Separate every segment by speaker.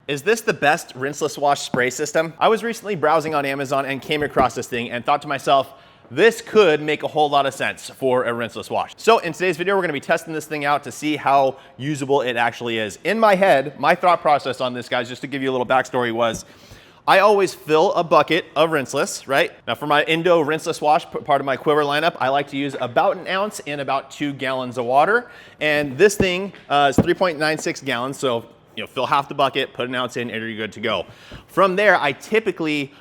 Speaker 1: Is this the best rinseless wash spray system? I was recently browsing on Amazon and came across this thing and thought to myself, this could make a whole lot of sense for a rinseless wash. So in today's video, we're gonna be testing this thing out to see how usable it actually is. In my head, my thought process on this, guys, just to give you a little backstory, was I always fill a bucket of rinseless, right? Now for my Indo rinseless wash, part of my Quivr lineup, I like to use about an ounce in about 2 gallons of water. And this thing is 3.96 gallons, so fill half the bucket, put an ounce in, and you're good to go. From there, I typically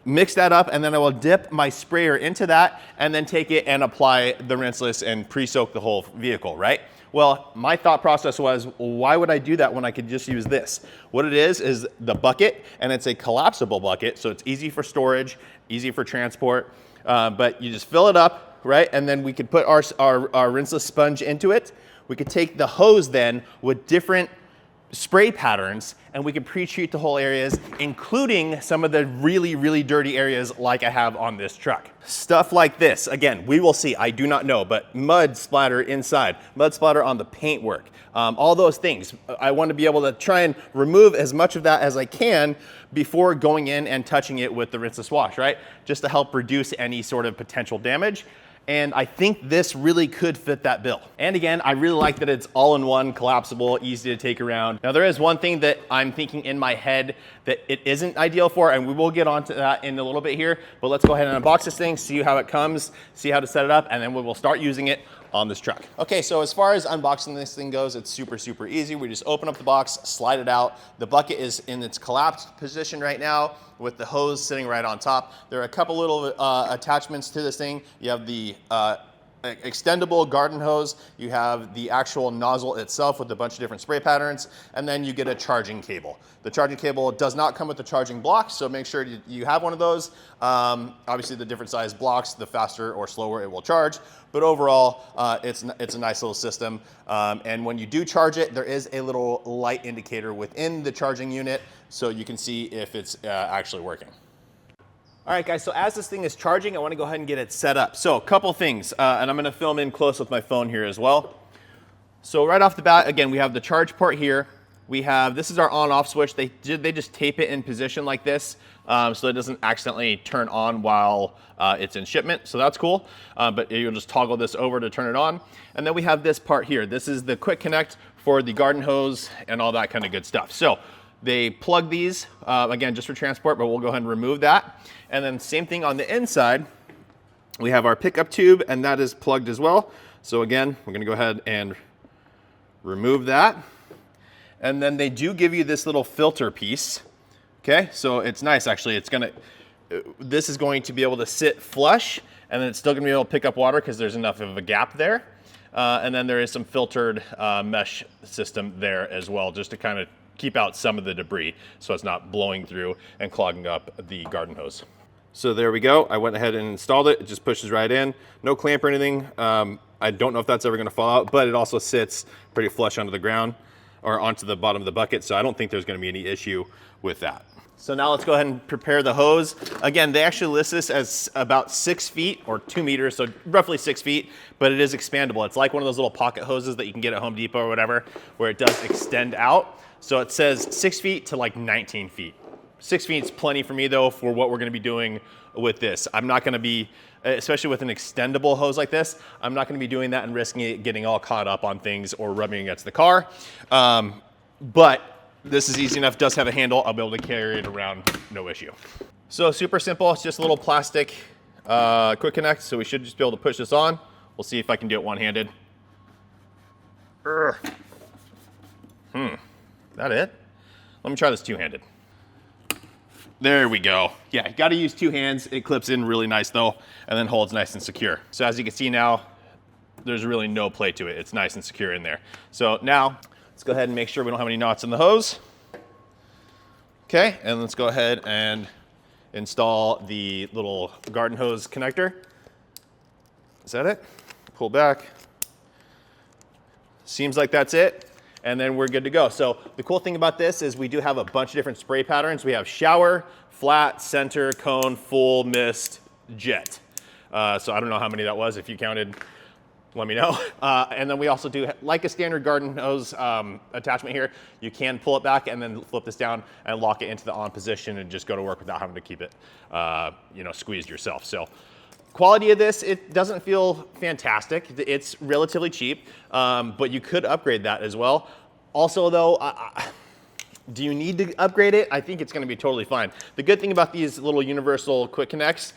Speaker 1: mix that up, and then I will dip my sprayer into that and then take it and apply the rinseless and pre-soak the whole vehicle, right? Well, my thought process was, why would I do that when I could just use this? What it is the bucket, and it's a collapsible bucket, so it's easy for storage, easy for transport, but you just fill it up, right? And then we could put our rinseless sponge into it. We could take the hose then with different spray patterns, and we can pre-treat the whole areas, including some of the really, really dirty areas like I have on this truck. Stuff like this, again, we will see, I do not know, but mud splatter inside, mud splatter on the paintwork, all those things. I want to be able to try and remove as much of that as I can before going in and touching it with the rinseless wash, right? Just to help reduce any sort of potential damage. And I think this really could fit that bill. And again, I really like that it's all-in-one, collapsible, easy to take around. Now there is one thing that I'm thinking in my head that it isn't ideal for, and we will get onto that in a little bit here, but let's go ahead and unbox this thing, see how it comes, see how to set it up, and then we will start using it on this truck. Okay, so as far as unboxing this thing goes, it's super, super easy. We just open up the box, slide it out. The bucket is in its collapsed position right now with the hose sitting right on top. There are a couple little attachments to this thing. You have the extendable garden hose, you have the actual nozzle itself with a bunch of different spray patterns, and then you get a charging cable. The charging cable does not come with the charging block, so make sure you have one of those. Obviously the different size blocks, the faster or slower it will charge, but overall it's a nice little system. And when you do charge it, there is a little light indicator within the charging unit so you can see if it's actually working. All right, guys, so as this thing is charging, I want to go ahead and get it set up. So a couple things, and I'm going to film in close with my phone here as well. So right off the bat, again, we have the charge port here. We have, this is our on-off switch. They just tape it in position like this so it doesn't accidentally turn on while it's in shipment. So that's cool, but you'll just toggle this over to turn it on. And then we have this part here. This is the quick connect for the garden hose and all that kind of good stuff. So they plug these, again, just for transport, but we'll go ahead and remove that. And then same thing on the inside, we have our pickup tube, and that is plugged as well. So again, we're gonna go ahead and remove that. And then they do give you this little filter piece. Okay, so it's nice actually. This is going to be able to sit flush, and then it's still gonna be able to pick up water because there's enough of a gap there. And then there is some filtered mesh system there as well, just to kind of keep out some of the debris so it's not blowing through and clogging up the garden hose. So there we go. I went ahead and installed it. It just pushes right in. No clamp or anything. I don't know if that's ever gonna fall out, but it also sits pretty flush onto the ground or onto the bottom of the bucket. So I don't think there's gonna be any issue with that. So now let's go ahead and prepare the hose. Again, they actually list this as about 6 feet or 2 meters, so roughly 6 feet, but it is expandable. It's like one of those little pocket hoses that you can get at Home Depot or whatever, where it does extend out. So it says 6 feet to like 19 feet. 6 feet is plenty for me though for what we're gonna be doing with this. I'm not gonna be, especially with an extendable hose like this, I'm not gonna be doing that and risking it getting all caught up on things or rubbing against the car. But this is easy enough, does have a handle. I'll be able to carry it around, no issue. So super simple, it's just a little plastic quick connect. So we should just be able to push this on. We'll see if I can do it one-handed. That it? Let me try this two-handed. There we go. Yeah, you gotta use 2 hands. It clips in really nice though, and then holds nice and secure. So as you can see now, there's really no play to it. It's nice and secure in there. So now, let's go ahead and make sure we don't have any knots in the hose. Okay, and let's go ahead and install the little garden hose connector. Is that it? Pull back. Seems like that's it. And then we're good to go. So the cool thing about this is we do have a bunch of different spray patterns. We have shower, flat, center, cone, full, mist, jet. So I don't know how many that was if you counted let me know. And then we also do, like a standard garden hose attachment here, you can pull it back and then flip this down and lock it into the on position and just go to work without having to keep it, you know, squeezed yourself. So quality of this, it doesn't feel fantastic. It's relatively cheap, but you could upgrade that as well. Also though, do you need to upgrade it? I think it's gonna be totally fine. The good thing about these little universal quick connects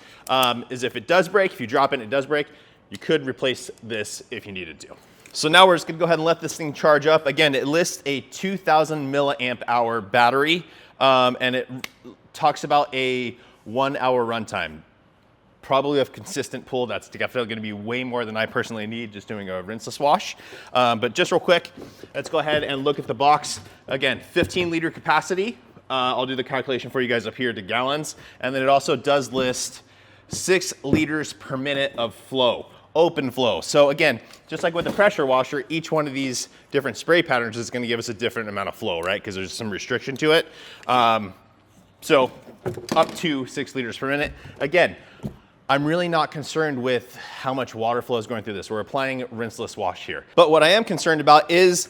Speaker 1: is if it does break, if you drop it and it does break, you could replace this if you needed to. So now we're just gonna go ahead and let this thing charge up. Again, it lists a 2000 milliamp hour battery, and it talks about a 1 hour runtime. Probably a consistent pull, that's definitely gonna be way more than I personally need just doing a rinseless wash. But just real quick, let's go ahead and look at the box. Again, 15 liter capacity. I'll do the calculation for you guys up here to gallons. And then it also does list 6 liters per minute of flow, open flow. So again, just like with the pressure washer, each one of these different spray patterns is gonna give us a different amount of flow, right? Because there's some restriction to it. So up to 6 liters per minute. Again, I'm really not concerned with how much water flow is going through this. We're applying rinseless wash here. But what I am concerned about is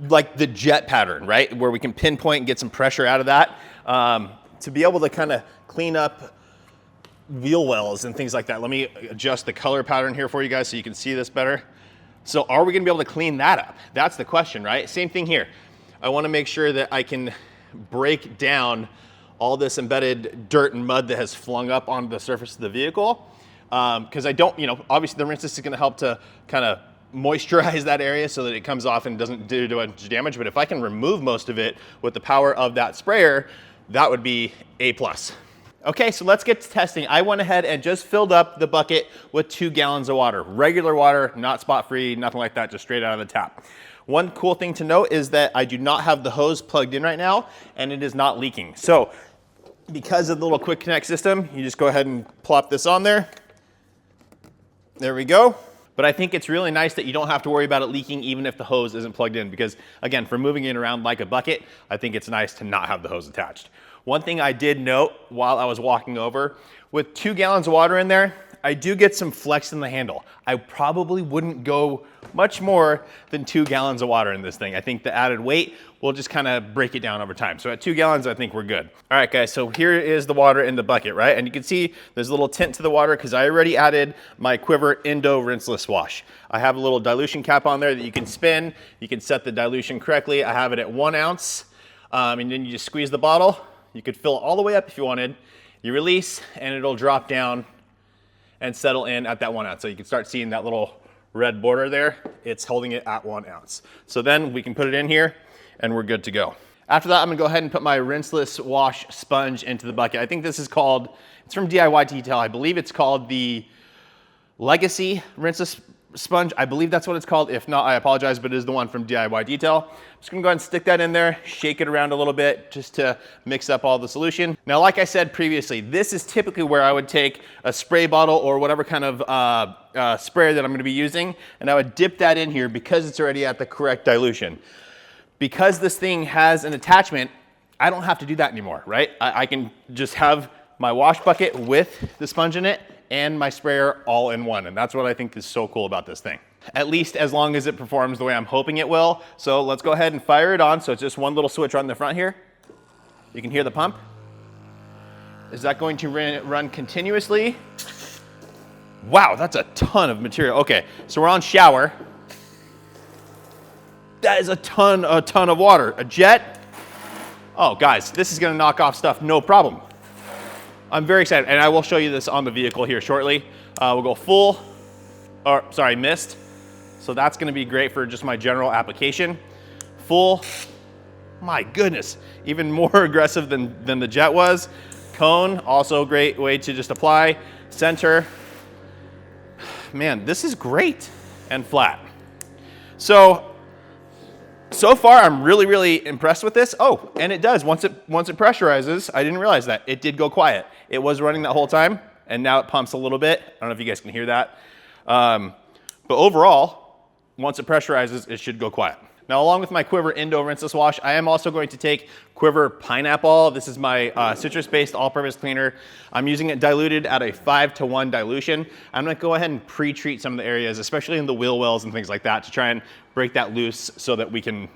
Speaker 1: like the jet pattern, right? Where we can pinpoint and get some pressure out of that to be able to kind of clean up wheel wells and things like that. Let me adjust the color pattern here for you guys so you can see this better. So are we gonna be able to clean that up? That's the question, right? Same thing here. I wanna make sure that I can break down all this embedded dirt and mud that has flung up onto the surface of the vehicle. Because I don't, you know, obviously the rinseless is gonna help to kind of moisturize that area so that it comes off and doesn't do too much damage. But if I can remove most of it with the power of that sprayer, that would be A+. Okay, so let's get to testing. I went ahead and just filled up the bucket with 2 gallons of water. Regular water, not spot free, nothing like that, just straight out of the tap. One cool thing to note is that I do not have the hose plugged in right now and it is not leaking. So because of the little quick connect system, you just go ahead and plop this on there. There we go. But I think it's really nice that you don't have to worry about it leaking even if the hose isn't plugged in, because again, for moving it around like a bucket, I think it's nice to not have the hose attached. One thing I did note while I was walking over, with 2 gallons of water in there, I do get some flex in the handle. I probably wouldn't go much more than 2 gallons of water in this thing. I think the added weight will just kind of break it down over time. So at 2 gallons, I think we're good. All right, guys, so here is the water in the bucket, right? And you can see there's a little tint to the water because I already added my Quivr Indo rinseless wash. I have a little dilution cap on there that you can spin. You can set the dilution correctly. I have it at 1 ounce. And then you just squeeze the bottle. You could fill it all the way up if you wanted. You release and it'll drop down and settle in at that 1 ounce. So you can start seeing that little red border there. It's holding it at 1 ounce. So then we can put it in here and we're good to go. After that, I'm gonna go ahead and put my rinseless wash sponge into the bucket. I think this is called, it's from DIY Detail. I believe it's called the Legacy Rinseless Sponge. I believe that's what it's called. If not, I apologize, but it is the one from DIY Detail. I'm just gonna go ahead and stick that in there, shake it around a little bit just to mix up all the solution. Now, like I said previously, this is typically where I would take a spray bottle or whatever kind of sprayer that I'm gonna be using, and I would dip that in here because it's already at the correct dilution. Because this thing has an attachment, I don't have to do that anymore, right? I can just have my wash bucket with the sponge in it and my sprayer all in one. And that's what I think is so cool about this thing. At least as long as it performs the way I'm hoping it will. So let's go ahead and fire it on. So it's just one little switch on the front here. You can hear the pump. Is that going to run continuously? Wow, that's a ton of material. Okay, so we're on shower. That is a ton of water. A jet. Oh, guys, this is gonna knock off stuff, no problem. I'm very excited, and I will show you this on the vehicle here shortly. We'll go full, or sorry, mist. So that's gonna be great for just my general application. Full, my goodness, even more aggressive than the jet was. Cone, also a great way to just apply. Center, man, this is great. And flat. So far, I'm really impressed with this. Oh, and it does, once it pressurizes, I didn't realize that, it did go quiet. It was running that whole time, and now it pumps a little bit. I don't know if you guys can hear that. But overall, once it pressurizes, it should go quiet. Now, along with my Quivr Indo rinseless wash, I am also going to take Quivr Pineapple. This is my citrus-based all-purpose cleaner. I'm using it diluted at a 5-to-1 dilution. I'm gonna go ahead and pre-treat some of the areas, especially in the wheel wells and things like that, to try and break that loose so that we can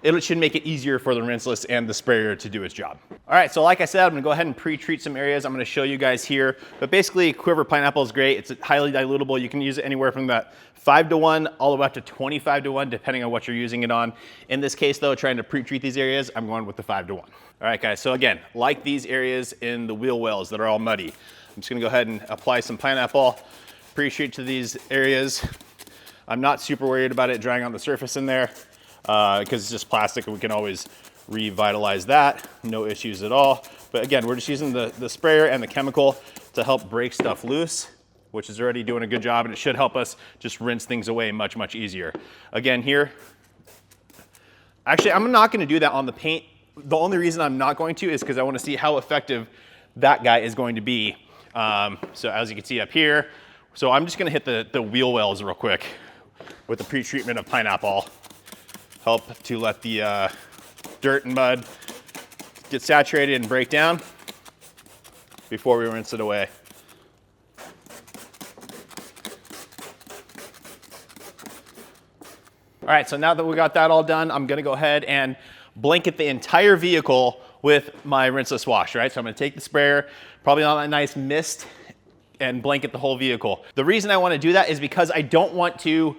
Speaker 1: it should make it easier for the rinseless and the sprayer to do its job. All right, so like I said, I'm gonna go ahead and pre-treat some areas. I'm gonna show you guys here, but basically Quivr Pineapple is great. It's highly dilutable. You can use it anywhere from that 5-to-1 all the way up to 25-to-1, depending on what you're using it on. In this case though, trying to pre-treat these areas, I'm going with the 5-to-1. All right guys, so again, like these areas in the wheel wells that are all muddy, I'm just gonna go ahead and apply some pineapple, pre-treat to these areas. I'm not super worried about it drying on the surface in there, because it's just plastic and we can always revitalize that, no issues at all. But again, we're just using the sprayer and the chemical to help break stuff loose, which is already doing a good job, and it should help us just rinse things away much, much easier. Again here, actually I'm not gonna do that on the paint. The only reason I'm not going to is because I wanna see how effective that guy is going to be. So as you can see up here, so I'm just gonna hit the wheel wells real quick with the pre-treatment of pineapple. Help to let the dirt and mud get saturated and break down before we rinse it away. All right, so now that we got that all done, I'm gonna go ahead and blanket the entire vehicle with my rinseless wash, right? So I'm gonna take the sprayer, probably on that nice mist, and blanket the whole vehicle. The reason I wanna do that is because I don't want to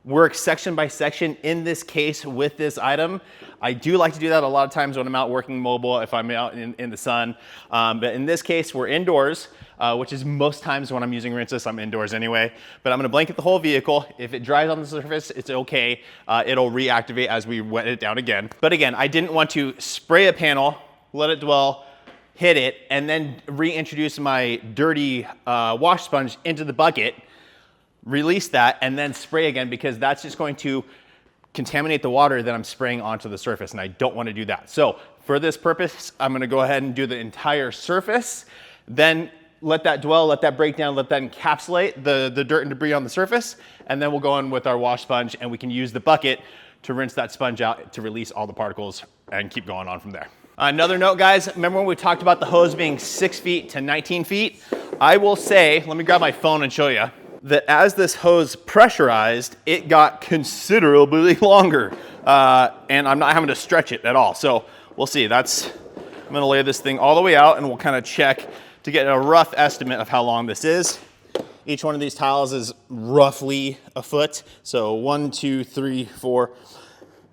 Speaker 1: work section by section in this case with this item. I do like to do that a lot of times when I'm out working mobile, if I'm out in the sun. But in this case, we're indoors, which is most times when I'm using rinseless, I'm indoors anyway. But I'm gonna blanket the whole vehicle. If it dries on the surface, it's okay. It'll reactivate as we wet it down again. But again, I didn't want to spray a panel, let it dwell, hit it, and then reintroduce my dirty wash sponge into the bucket, release that, and then spray again, because that's just going to contaminate the water that I'm spraying onto the surface, and I don't want to do that. So for this purpose, I'm going to go ahead and do the entire surface, then let that dwell, let that break down, let that encapsulate the dirt and debris on the surface, and then we'll go in with our wash sponge, and we can use the bucket to rinse that sponge out to release all the particles and keep going on from there. Another note, guys, remember when we talked about the hose being 6 feet to 19 feet? I will say, let me grab my phone and show you, that as this hose pressurized, it got considerably longer, and I'm not having to stretch it at all. So we'll see. I'm gonna lay this thing all the way out, and we'll kind of check to get a rough estimate of how long this is. Each one of these tiles is roughly a foot. So 1, 2, 3, 4,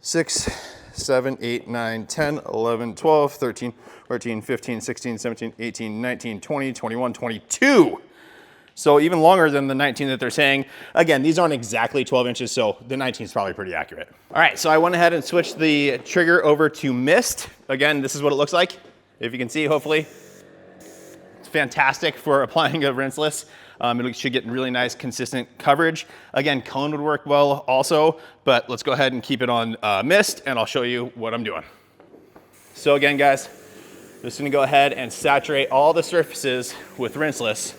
Speaker 1: 6, 7, 8, 9, 10, 11, 12, 13, 14, 15, 16, 17, 18, 19, 20, 21, 22. So even longer than the 19 that they're saying. Again, these aren't exactly 12 inches, so the 19 is probably pretty accurate. All right, so I went ahead and switched the trigger over to mist. Again, this is what it looks like. If you can see, hopefully. It's fantastic for applying a rinseless. It should get really nice, consistent coverage. Again, cone would work well also, but let's go ahead and keep it on mist, and I'll show you what I'm doing. So again, guys, I'm just gonna go ahead and saturate all the surfaces with rinseless.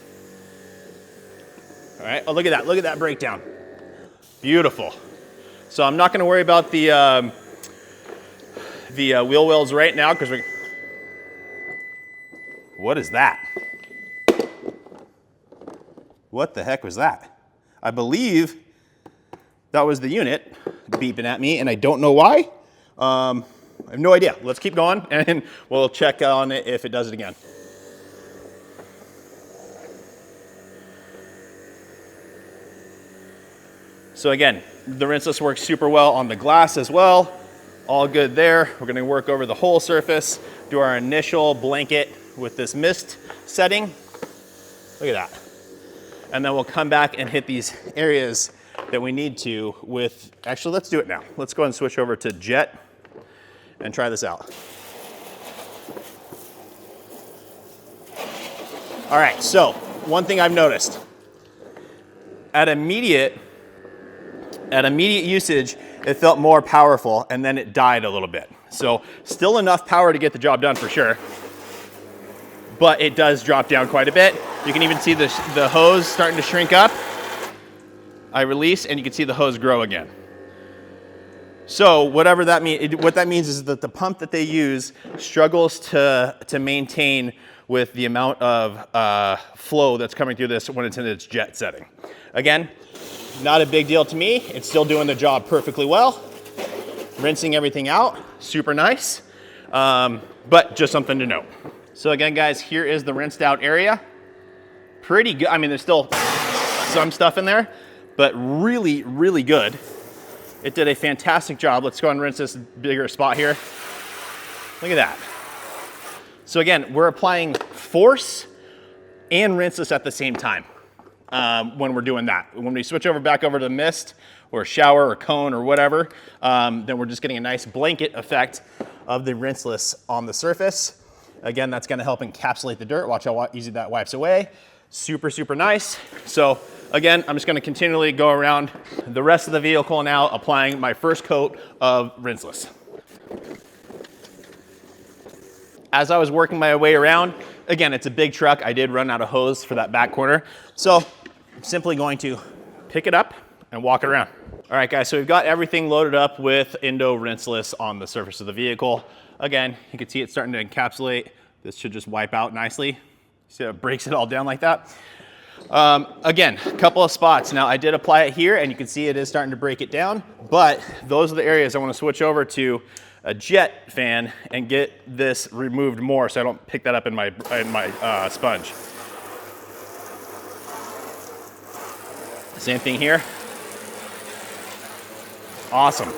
Speaker 1: All right, oh, look at that breakdown. Beautiful. So I'm not gonna worry about the wheel wells right now, because what is that? What the heck was that? I believe that was the unit beeping at me, and I don't know why. I have no idea. Let's keep going, and we'll check on it if it does it again. So again, the rinseless works super well on the glass as well. All good there. We're gonna work over the whole surface, do our initial blanket with this mist setting. Look at that. And then we'll come back and hit these areas that we need to with, actually let's do it now. Let's go ahead and switch over to jet and try this out. All right, so one thing I've noticed, at immediate usage, it felt more powerful, and then it died a little bit. So still enough power to get the job done for sure, but it does drop down quite a bit. You can even see the hose starting to shrink up. I release, and you can see the hose grow again. So whatever that means, what that means is that the pump that they use struggles to maintain with the amount of flow that's coming through this when it's in its jet setting. Again, not a big deal to me. It's still doing the job perfectly well. Rinsing everything out, super nice, but just something to note. So again, guys, here is the rinsed out area. Pretty good. I mean, there's still some stuff in there, but really, really good. It did a fantastic job. Let's go and rinse this bigger spot here. Look at that. So again, we're applying force and rinseless at the same time when we're doing that. When we switch back over to the mist or shower or cone or whatever, then we're just getting a nice blanket effect of the rinseless on the surface. Again, that's gonna help encapsulate the dirt. Watch how easy that wipes away. Super, super nice. So again, I'm just gonna continually go around the rest of the vehicle now, applying my first coat of rinseless. As I was working my way around, again, it's a big truck. I did run out of hose for that back corner. So I'm simply going to pick it up and walk it around. All right, guys, so we've got everything loaded up with Indo rinseless on the surface of the vehicle. Again, you can see it's starting to encapsulate. This should just wipe out nicely. See how it breaks it all down like that? Again, a couple of spots. Now I did apply it here and you can see it is starting to break it down, but those are the areas I want to switch over to a jet fan and get this removed more so I don't pick that up in my sponge. Same thing here. Awesome.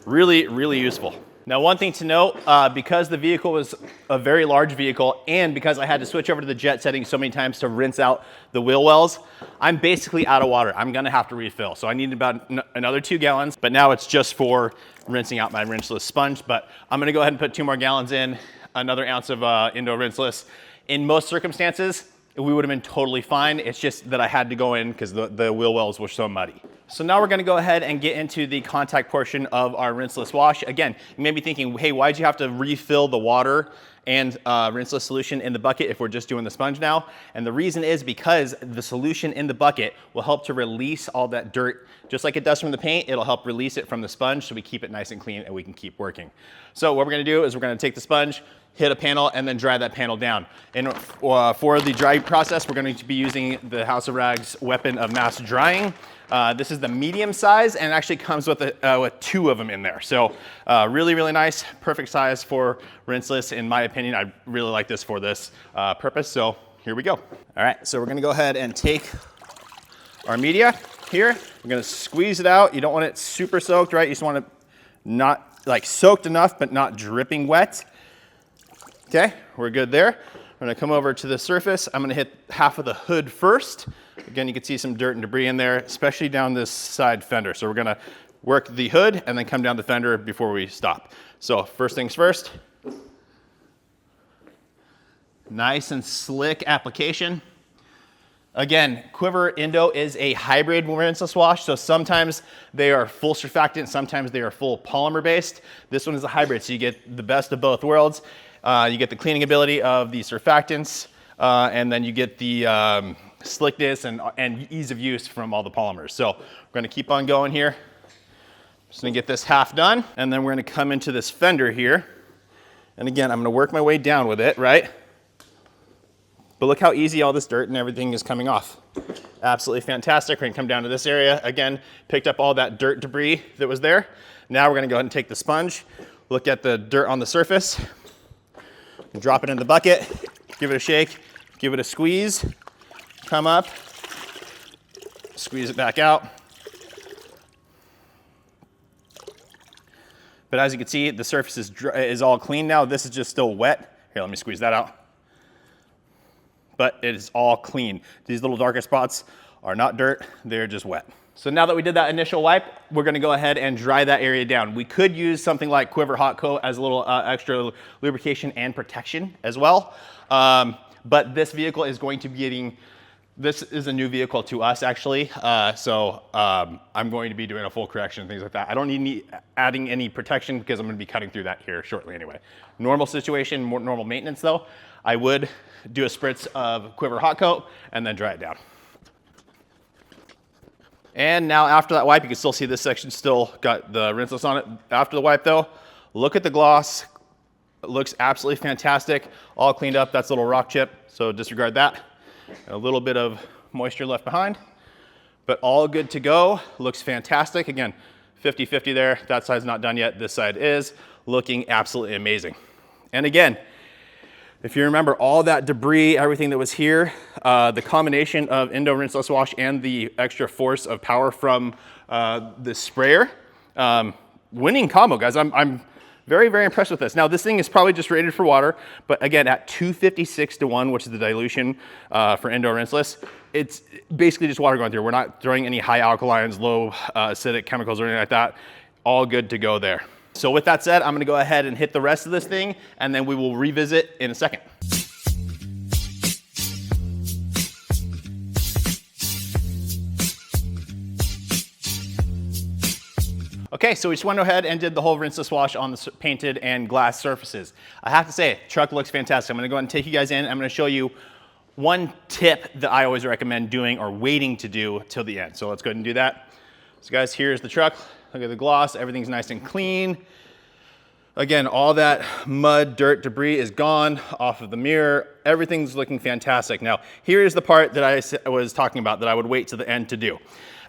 Speaker 1: Really, really useful. Now, one thing to note, because the vehicle was a very large vehicle and because I had to switch over to the jet setting so many times to rinse out the wheel wells, I'm basically out of water. I'm gonna have to refill. So I need about another 2 gallons, but now it's just for rinsing out my rinseless sponge. But I'm gonna go ahead and put 2 more gallons in, another ounce of Indo rinseless. In most circumstances, we would have been totally fine. It's just that I had to go in because the wheel wells were so muddy. So now we're gonna go ahead and get into the contact portion of our rinseless wash. Again, you may be thinking, hey, why'd you have to refill the water and rinseless solution in the bucket if we're just doing the sponge now? And the reason is because the solution in the bucket will help to release all that dirt. Just like it does from the paint, it'll help release it from the sponge so we keep it nice and clean and we can keep working. So what we're gonna do is we're gonna take the sponge, hit a panel, and then dry that panel down. And for the dry process, we're going to be using the House of Rags weapon of mass drying. This is the medium size and it actually comes with 2 of them in there. So really, really nice, perfect size for rinseless. In my opinion, I really like this for this purpose. So here we go. All right, so we're going to go ahead and take our media here. We're going to squeeze it out. You don't want it super soaked, right? You just want it not like soaked enough, but not dripping wet. Okay, we're good there. I'm gonna come over to the surface. I'm gonna hit half of the hood first. Again, you can see some dirt and debris in there, especially down this side fender. So we're gonna work the hood and then come down the fender before we stop. So first things first. Nice and slick application. Again, Quivr Indo is a hybrid rinseless wash, so sometimes they are full surfactant, sometimes they are full polymer based. This one is a hybrid, so you get the best of both worlds. You get the cleaning ability of the surfactants, and then you get the slickness and ease of use from all the polymers. So we're gonna keep on going here. Just gonna get this half done, and then we're gonna come into this fender here. And again, I'm gonna work my way down with it, right? But look how easy all this dirt and everything is coming off. Absolutely fantastic. We're gonna come down to this area. Again, picked up all that dirt debris that was there. Now we're gonna go ahead and take the sponge, look at the dirt on the surface, drop it in the bucket, give it a shake, give it a squeeze, come up, squeeze it back out. But as you can see, the surface is all clean now. This is just still wet. Here, let me squeeze that out. But it is all clean. These little darker spots are not dirt, they're just wet. So now that we did that initial wipe, we're gonna go ahead and dry that area down. We could use something like Quivr Hot Coat as a little extra lubrication and protection as well. But this vehicle is going to be getting, this is a new vehicle to us actually. So I'm going to be doing a full correction and things like that. I don't need adding any protection because I'm gonna be cutting through that here shortly anyway. Normal situation, more normal maintenance though, I would do a spritz of Quivr Hot Coat and then dry it down. And now after that wipe, you can still see this section still got the rinseless on it. After the wipe though, look at the gloss. It looks absolutely fantastic. All cleaned up. That's a little rock chip, so disregard that. A little bit of moisture left behind, but all good to go. Looks fantastic. Again, 50-50 there. That side's not done yet. This side is looking absolutely amazing. And again, if you remember all that debris, everything that was here, the combination of Indo rinseless wash and the extra force of power from the sprayer, winning combo, guys. I'm very, very impressed with this. Now, this thing is probably just rated for water, but again, at 256:1, which is the dilution for Indo rinseless, it's basically just water going through. We're not throwing any high alkalines, low acidic chemicals or anything like that. All good to go there. So with that said, I'm gonna go ahead and hit the rest of this thing, and then we will revisit in a second. Okay, so we just went ahead and did the whole rinseless wash on the painted and glass surfaces. I have to say, truck looks fantastic. I'm gonna go ahead and take you guys in. I'm gonna show you one tip that I always recommend doing or waiting to do till the end. So let's go ahead and do that. So guys, here's the truck. Look at the gloss, everything's nice and clean. Again, all that mud, dirt, debris is gone off of the mirror. Everything's looking fantastic. Now, here is the part that I was talking about that I would wait to the end to do.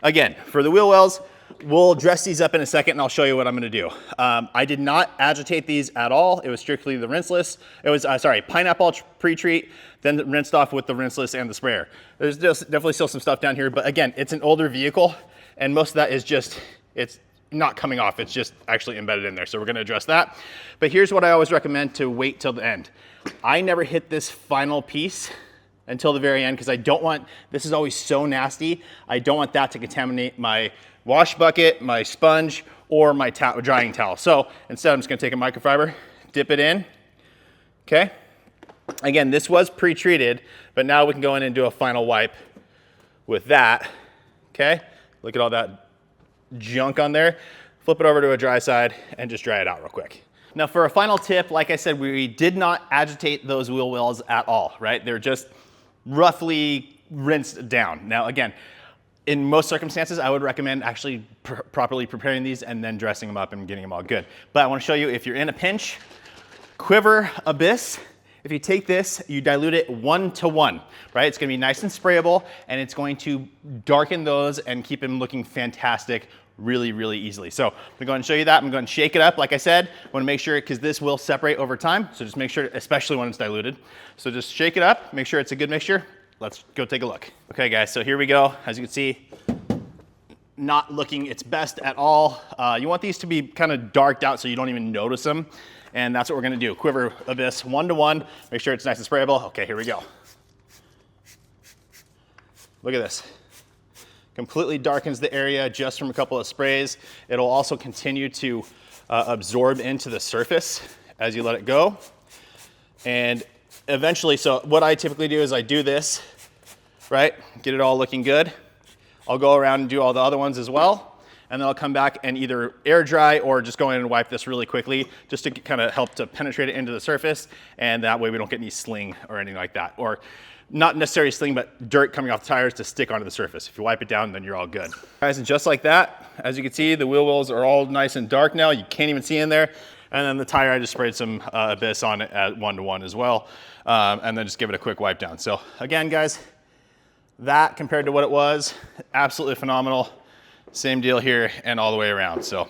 Speaker 1: Again, for the wheel wells, we'll dress these up in a second and I'll show you what I'm gonna do. I did not agitate these at all. It was strictly the rinseless. It was, pineapple pre-treat, then rinsed off with the rinseless and the sprayer. There's just definitely still some stuff down here, but again, it's an older vehicle and most of that is just, it's not coming off, it's just actually embedded in there. So we're gonna address that. But here's what I always recommend to wait till the end. I never hit this final piece until the very end because I don't want, this is always so nasty, I don't want that to contaminate my wash bucket, my sponge, or my drying towel. So instead I'm just gonna take a microfiber, dip it in, okay? Again, this was pre-treated, but now we can go in and do a final wipe with that, okay? Look at all that junk on there. Flip it over to a dry side and just dry it out real quick. Now for a final tip, like I said, we did not agitate those wheel wells at all, right? They're just roughly rinsed down. Now again, in most circumstances, I would recommend actually properly preparing these and then dressing them up and getting them all good. But I wanna show you, if you're in a pinch, Quivr Abyss, if you take this, you dilute it 1:1, right? It's gonna be nice and sprayable, and it's going to darken those and keep them looking fantastic really, really easily. So I'm gonna go ahead and show you that. I'm going to shake it up, like I said. I wanna make sure, because this will separate over time, so just make sure, especially when it's diluted. So just shake it up, make sure it's a good mixture. Let's go take a look. Okay guys, so here we go. As you can see, not looking its best at all. You want these to be kind of darked out so you don't even notice them. And that's what we're gonna do. Quivr Abyss 1:1. Make sure it's nice and sprayable. Okay, here we go. Look at this. Completely darkens the area just from a couple of sprays. It'll also continue to absorb into the surface as you let it go. And eventually, so what I typically do is I do this, right? Get it all looking good. I'll go around and do all the other ones as well. And then I'll come back and either air dry or just go in and wipe this really quickly just to kind of help to penetrate it into the surface. And that way we don't get any sling or anything like that. Or not necessarily sling, but dirt coming off the tires to stick onto the surface. If you wipe it down, then you're all good. Guys, and just like that, as you can see, the wheel wells are all nice and dark now. You can't even see in there. And then the tire, I just sprayed some Abyss on it at 1:1 as well. And then just give it a quick wipe down. So again, guys, that compared to what it was, absolutely phenomenal. Same deal here and all the way around. So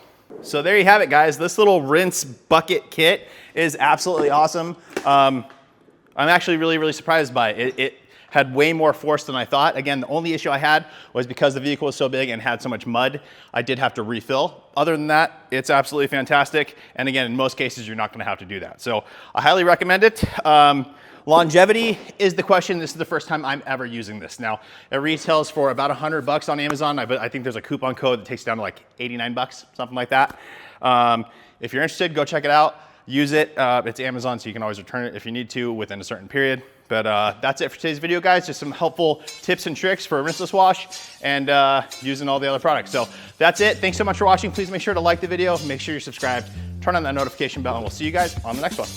Speaker 1: there you have it, guys. This little rinse bucket kit is absolutely awesome. I'm actually really, really surprised by it. It had way more force than I thought. Again, the only issue I had was because the vehicle was so big and had so much mud, I did have to refill. Other than that, it's absolutely fantastic. And again, in most cases, you're not gonna have to do that. So I highly recommend it. Longevity is the question. This is the first time I'm ever using this. Now, it retails for about $100 on Amazon. I think there's a coupon code that takes it down to like 89 bucks, something like that. If you're interested, go check it out. Use it. It's Amazon, so you can always return it if you need to within a certain period. But that's it for today's video, guys. Just some helpful tips and tricks for a rinseless wash and using all the other products. So that's it. Thanks so much for watching. Please make sure to like the video. Make sure you're subscribed. Turn on that notification bell, and we'll see you guys on the next one.